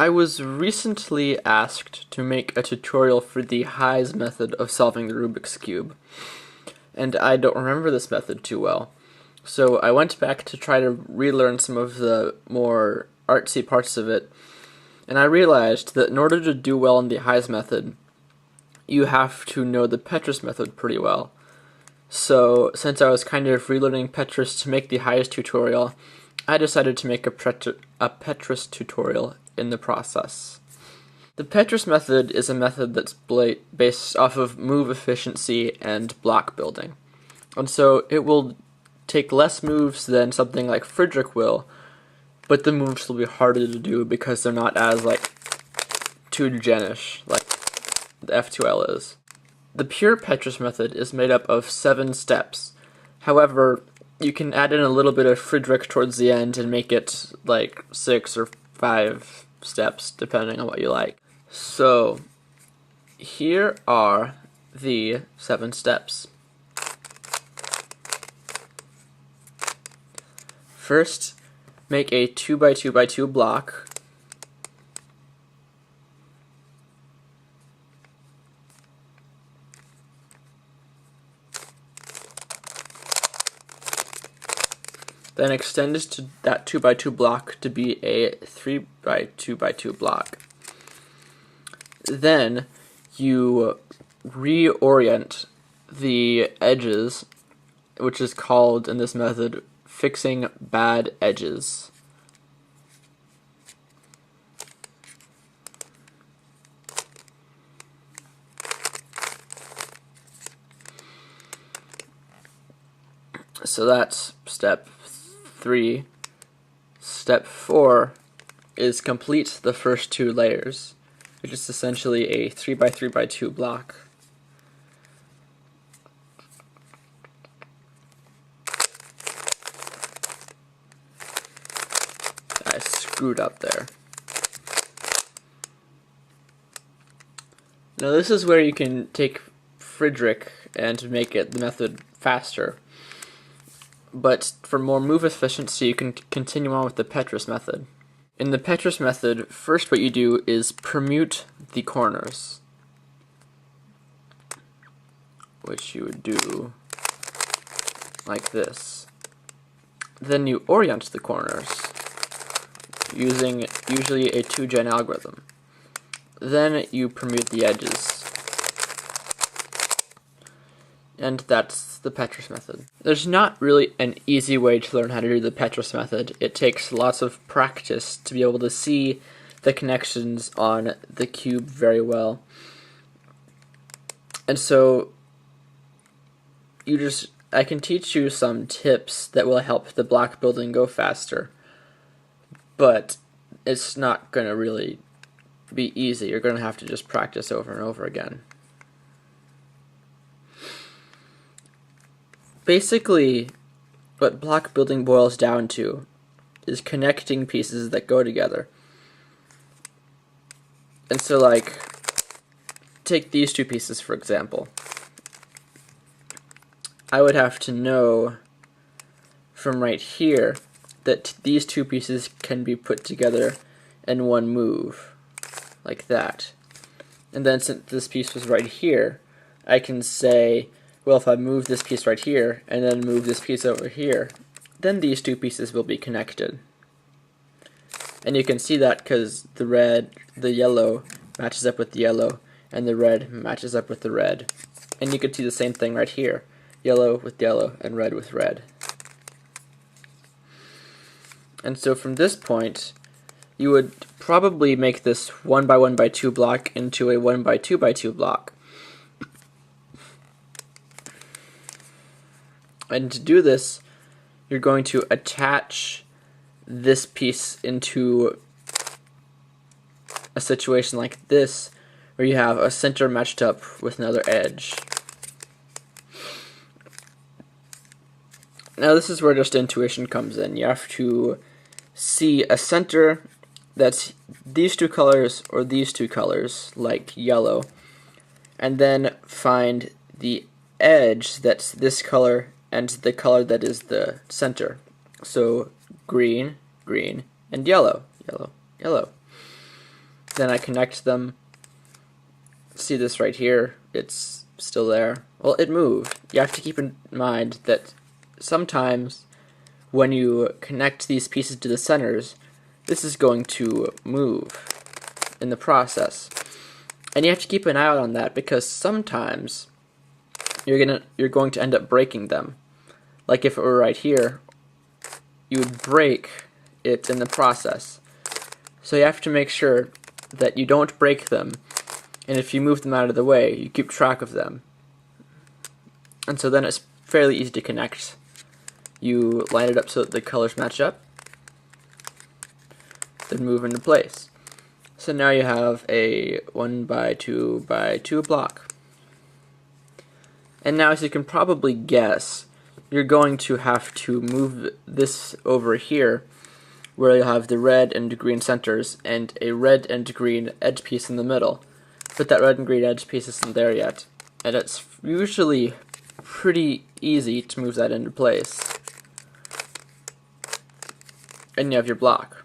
I was recently asked to make a tutorial for the Heis method of solving the Rubik's Cube, and I don't remember this method too well. So I went back to try to relearn some of the more artsy parts of it, and I realized that in order to do well in the Heis method, you have to know the Petrus method pretty well. So since I was kind of relearning Petrus to make the Heis tutorial, I decided to make a Petrus tutorial in the process. The Petrus method is a method that's based off of move efficiency and block building. And so it will take less moves than something like Friedrich will, but the moves will be harder to do because they're not as 2-genish like the F2L is. The pure Petrus method is made up of 7 steps. However, you can add in a little bit of Friedrich towards the end and make it 6 or 5 steps, depending on what you like. So, here are the 7 steps. First, make a 2x2x2 block. Then extend that 2x2 block to be a 3x2x2 block. Then you reorient the edges, which is called in this method fixing bad edges. So that's step 3. Step 4 is complete the first 2 layers, which is essentially a 3x3x2 block. I screwed up there. Now this is where you can take Friedrich and make the method faster. But for more move efficiency, you can continue on with the Petrus method. In the Petrus method, first what you do is permute the corners, which you would do like this. Then you orient the corners using usually a 2-gen algorithm. Then you permute the edges. And that's the Petrus method. There's not really an easy way to learn how to do the Petrus method. It takes lots of practice to be able to see the connections on the cube very well. And so I can teach you some tips that will help the block building go faster, but it's not going to really be easy. You're going to have to just practice over and over again. Basically, what block building boils down to is connecting pieces that go together. And so, take these 2 pieces for example. I would have to know from right here that these 2 pieces can be put together in one move, like that. And then since this piece was right here, I can say, well, if I move this piece right here, and then move this piece over here, then these 2 pieces will be connected. And you can see that because the yellow matches up with the yellow, and the red matches up with the red. And you can see the same thing right here, yellow with yellow, and red with red. And so from this point, you would probably make this 1x1x2 block into a 1x2x2 block. And to do this, you're going to attach this piece into a situation like this, where you have a center matched up with another edge. Now this is where just intuition comes in. You have to see a center that's these 2 colors or these 2 colors, like yellow, and then find the edge that's this color and the color that is the center. So green, green, and yellow, yellow, yellow. Then I connect them. See this right here? It's still there. Well, it moved. You have to keep in mind that sometimes when you connect these pieces to the centers, this is going to move in the process. And you have to keep an eye out on that, because sometimes you're going to end up breaking them. Like if it were right here, you would break it in the process. So you have to make sure that you don't break them, and if you move them out of the way, you keep track of them. And so then it's fairly easy to connect. You line it up so that the colors match up, then move into place. So now you have a 1x2x2 block. And now, as you can probably guess, you're going to have to move this over here, where you'll have the red and green centers and a red and green edge piece in the middle. But that red and green edge piece isn't there yet, and it's usually pretty easy to move that into place. And you have your block.